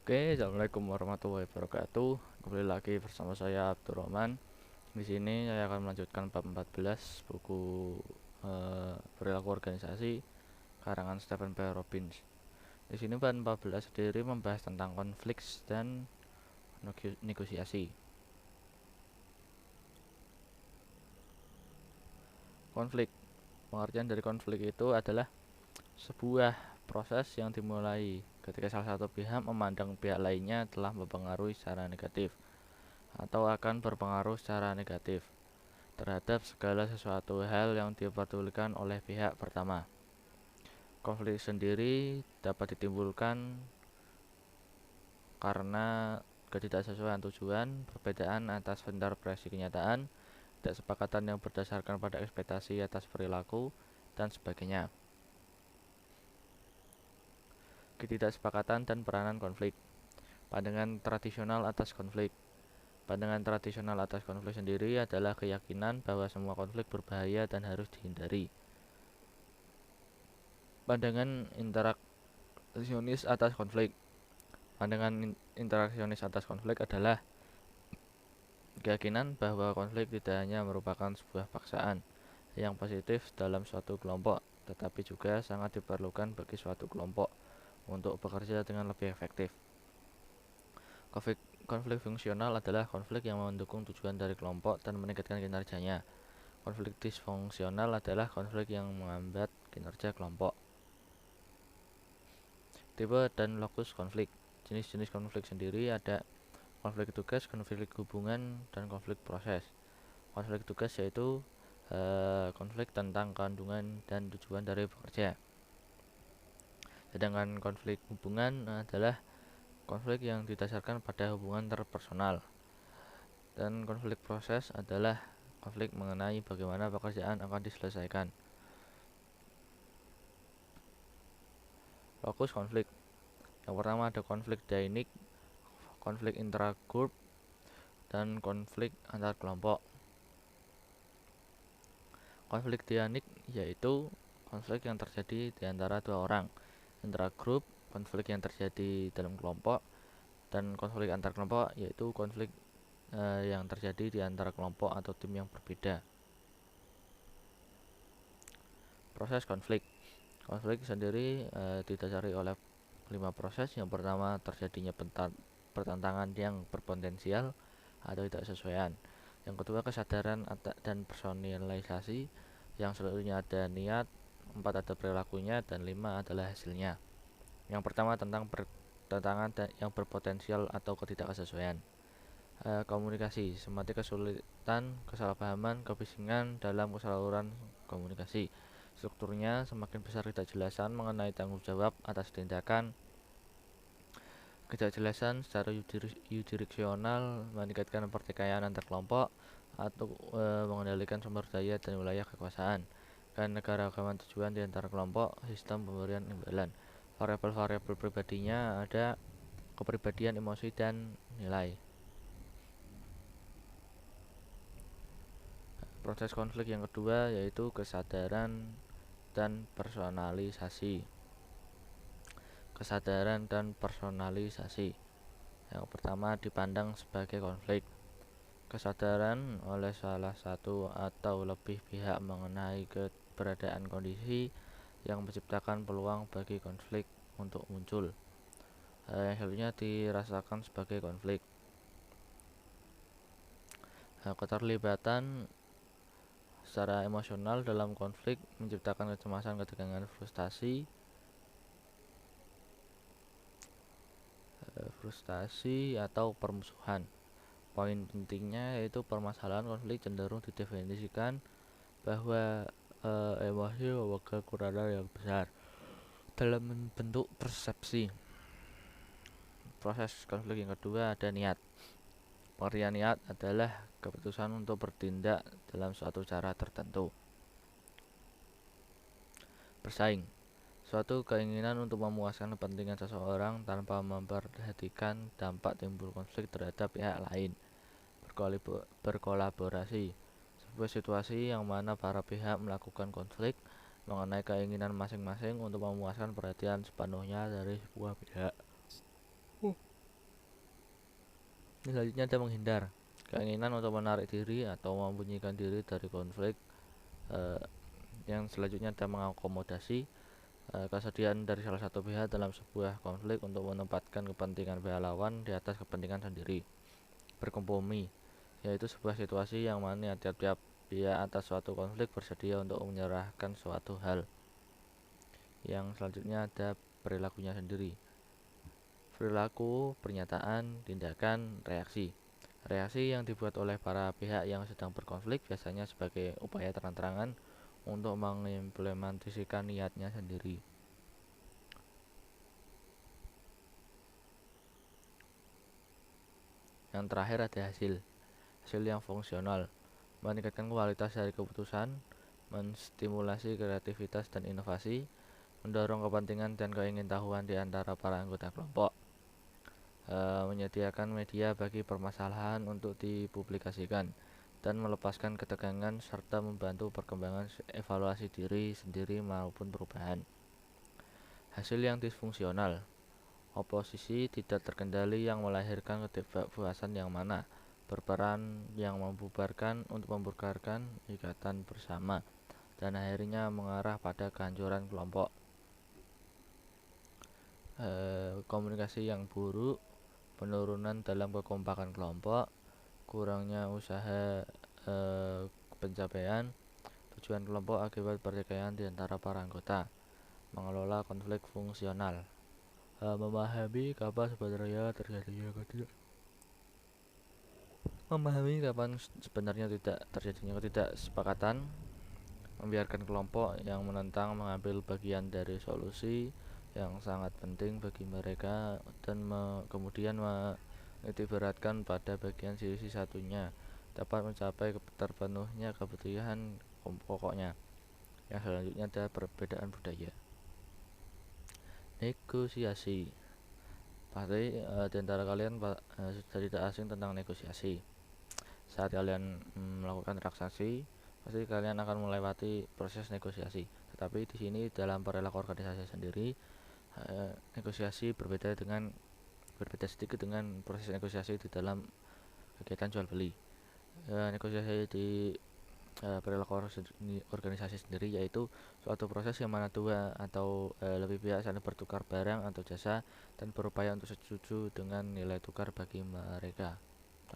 Oke, assalamualaikum warahmatullahi wabarakatuh. Kembali lagi bersama saya Abdurrahman. Di sini saya akan melanjutkan bab 14 buku perilaku organisasi karangan Stephen P. Robbins. Di sini bab 14 sendiri membahas tentang konflik dan negosiasi. Konflik, pengertian dari konflik itu adalah sebuah proses yang dimulai ketika salah satu pihak memandang pihak lainnya telah mempengaruhi secara negatif atau akan berpengaruh secara negatif terhadap segala sesuatu hal yang diperdulikan oleh pihak pertama. Konflik sendiri dapat ditimbulkan karena ketidaksesuaian tujuan, perbedaan atas interpretasi kenyataan, ketidaksepakat yang berdasarkan pada ekspektasi atas perilaku, dan sebagainya. Ketidaksepakatan dan peranan konflik. Pandangan tradisional atas konflik. Pandangan tradisional atas konflik sendiri adalah keyakinan bahwa semua konflik berbahaya dan harus dihindari. Pandangan interaksionis atas konflik. Pandangan interaksionis atas konflik adalah keyakinan bahwa konflik tidak hanya merupakan sebuah paksaan yang positif dalam suatu kelompok, tetapi juga sangat diperlukan bagi suatu kelompok untuk bekerja dengan lebih efektif. Konflik fungsional adalah konflik yang mendukung tujuan dari kelompok dan meningkatkan kinerjanya. Konflik disfungsional adalah konflik yang menghambat kinerja kelompok. Tipe dan lokus konflik. Jenis-jenis konflik sendiri ada konflik tugas, konflik hubungan, dan konflik proses. Konflik tugas yaitu konflik tentang kandungan dan tujuan dari bekerja. Sedangkan konflik hubungan adalah konflik yang didasarkan pada hubungan interpersonal. Dan konflik proses adalah konflik mengenai bagaimana pekerjaan akan diselesaikan. Lokus konflik. Yang pertama ada konflik dainik, konflik intragrup, dan konflik antar kelompok. Konflik dainik yaitu konflik yang terjadi di antara dua orang. Intragrup, konflik yang terjadi dalam kelompok, dan konflik antar kelompok yaitu konflik yang terjadi di antara kelompok atau tim yang berbeda. Proses konflik. Konflik sendiri didasari oleh 5 proses. Yang pertama terjadinya pertentangan yang berpotensial atau tidak sesuaian. Yang kedua kesadaran dan personalisasi. Yang selanjutnya ada niat, 4 ada perilakunya, dan 5 adalah hasilnya. Yang pertama tentang pertentangan yang berpotensial atau ketidaksesuaian. Komunikasi, semati kesulitan, kesalahpahaman, kebisingan dalam keseluruhan komunikasi. Strukturnya semakin besar ketidakjelasan mengenai tanggung jawab atas tindakan. Ketidakjelasan secara yurisdiksional meningkatkan pertikaian antar kelompok atau mengendalikan sumber daya dan wilayah kekuasaan. Dan keanekaragaman tujuan di antara kelompok, sistem pemberian imbalan. Variabel-variabel pribadinya ada kepribadian, emosi, dan nilai. Proses konflik yang kedua yaitu kesadaran dan personalisasi. Kesadaran dan personalisasi. Yang pertama dipandang sebagai konflik. Kesadaran oleh salah satu atau lebih pihak mengenai keberadaan kondisi yang menciptakan peluang bagi konflik untuk muncul. Yang selanjutnya dirasakan sebagai konflik. Keterlibatan secara emosional dalam konflik menciptakan kecemasan, ketegangan, frustasi atau permusuhan. Poin pentingnya yaitu permasalahan konflik cenderung didefinisikan bahwa emosi memegang peranan yang besar dalam bentuk persepsi. Proses konflik yang kedua ada niat. Pengertian niat adalah keputusan untuk bertindak dalam suatu cara tertentu. Bersaing, suatu keinginan untuk memuaskan kepentingan seseorang tanpa memperhatikan dampak timbul konflik terhadap pihak lain. Berkolaborasi, sebuah situasi yang mana para pihak melakukan konflik mengenai keinginan masing-masing untuk memuaskan perhatian sepenuhnya dari sebuah pihak. Selanjutnya ada menghindar, keinginan untuk menarik diri atau membunyikan diri dari konflik. Yang selanjutnya ada mengakomodasi, kesediaan dari salah satu pihak dalam sebuah konflik untuk menempatkan kepentingan pihak lawan di atas kepentingan sendiri. Berkompromi, yaitu sebuah situasi yang mana tiap-tiap pihak atas suatu konflik bersedia untuk menyerahkan suatu hal. Yang selanjutnya ada perilakunya sendiri, perilaku, pernyataan, tindakan, reaksi. Reaksi yang dibuat oleh para pihak yang sedang berkonflik biasanya sebagai upaya terang-terangan untuk mengimplementasikan niatnya sendiri. Yang terakhir ada hasil yang fungsional, meningkatkan kualitas dari keputusan, menstimulasi kreativitas dan inovasi, mendorong kepentingan dan keingintahuan di antara para anggota kelompok, menyediakan media bagi permasalahan untuk dipublikasikan, dan melepaskan ketegangan serta membantu perkembangan evaluasi diri sendiri maupun perubahan. Hasil yang disfungsional, oposisi tidak terkendali yang melahirkan ketidakpuasan yang mana berperan yang membubarkan untuk membubarkan ikatan bersama dan akhirnya mengarah pada kehancuran kelompok. Komunikasi yang buruk, penurunan dalam kekompakan kelompok, kurangnya usaha pencapaian tujuan kelompok akibat pertikaian di antara para anggota. Mengelola konflik fungsional, memahami kapan sebenarnya tidak terjadinya ketidaksepakatan, membiarkan kelompok yang menentang mengambil bagian dari solusi yang sangat penting bagi mereka dan kemudian menitikberatkan pada bagian sisi satunya dapat mencapai terpenuhnya kebutuhan pokoknya. Yang selanjutnya ada perbedaan budaya. Negosiasi, pasti di antara kalian sudah tidak asing tentang negosiasi. Saat kalian melakukan transaksi, pasti kalian akan melewati proses negosiasi. Tetapi di sini dalam perilaku organisasi sendiri, negosiasi berbeda sedikit dengan proses negosiasi di dalam kegiatan jual beli. Negosiasi di perilaku organisasi sendiri yaitu suatu proses yang mana dua atau lebih pihak saling bertukar barang atau jasa dan berupaya untuk setuju dengan nilai tukar bagi mereka.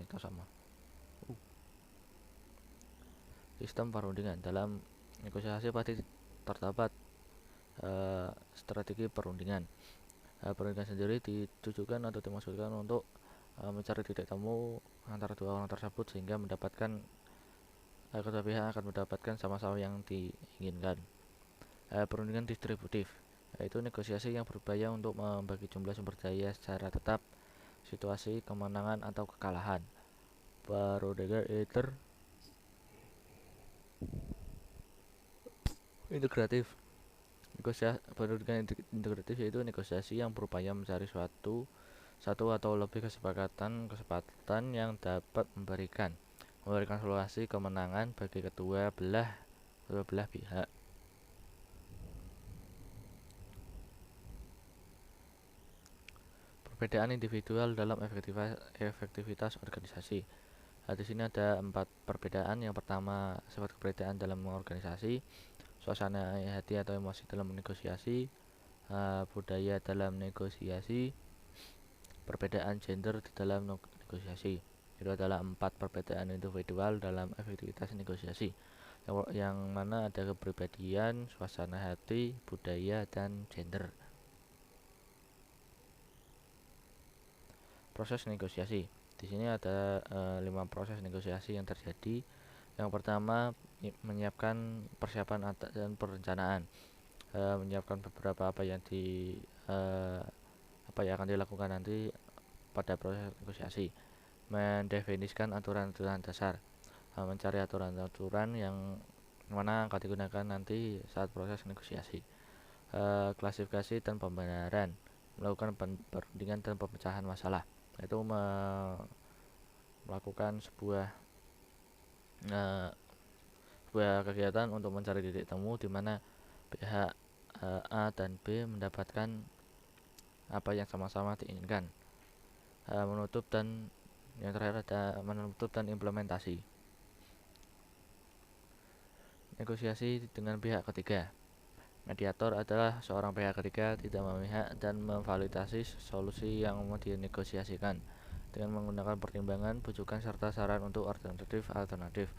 Itu sama. Sistem perundingan, dalam negosiasi pasti terdapat strategi perundingan. Perundingan sendiri ditujukan atau dimaksudkan untuk mencari titik temu antara dua orang tersebut sehingga mendapatkan kedua pihak akan mendapatkan sama-sama yang diinginkan. Perundingan distributif, yaitu negosiasi yang berupaya untuk membagi jumlah sumber daya secara tetap, situasi kemenangan atau kekalahan. Perundingan integratif, perundingan integratif yaitu negosiasi yang berupaya mencari satu atau lebih kesepakatan yang dapat memberikan solusi kemenangan bagi kedua belah pihak. Perbedaan individual dalam efektivitas organisasi. Di sini ada 4 perbedaan. Yang pertama, sifat perbedaan dalam organisasi, suasana hati atau emosi dalam negosiasi, budaya dalam negosiasi, perbedaan gender di dalam negosiasi. Itu adalah 4 perbedaan individual dalam efektivitas negosiasi, yang mana ada kepribadian, suasana hati, budaya, dan gender. Proses negosiasi. Di sini ada 5 proses negosiasi yang terjadi. Yang pertama, menyiapkan persiapan dan perencanaan. Menyiapkan beberapa apa yang akan dilakukan nanti pada proses negosiasi. Mendefinisikan aturan-aturan dasar, mencari aturan-aturan yang mana akan digunakan nanti saat proses negosiasi. Klasifikasi dan pembenaran, melakukan perundingan dan pemecahan masalah, yaitu melakukan sebuah kegiatan untuk mencari titik temu di mana pihak A dan B mendapatkan apa yang sama-sama diinginkan. Menutup dan Yang terakhir ada menutup dan implementasi. Negosiasi dengan pihak ketiga. Mediator adalah seorang pihak ketiga tidak memihak dan memvalidasi solusi yang mau dinegosiasikan dengan menggunakan pertimbangan, bujukan, serta saran untuk alternatif.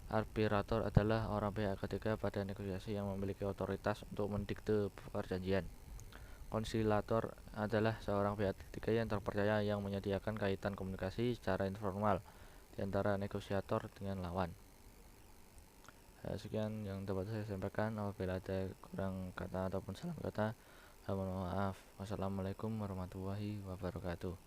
Arbitrator adalah orang pihak ketiga pada negosiasi yang memiliki otoritas untuk mendikte perjanjian. Konsiliator adalah seorang pihak ketiga yang terpercaya yang menyediakan kaitan komunikasi secara informal di antara negosiator dengan lawan. Sekian yang dapat saya sampaikan. Apabila ada kurang kata ataupun salah kata, mohon maaf. Wassalamualaikum warahmatullahi wabarakatuh.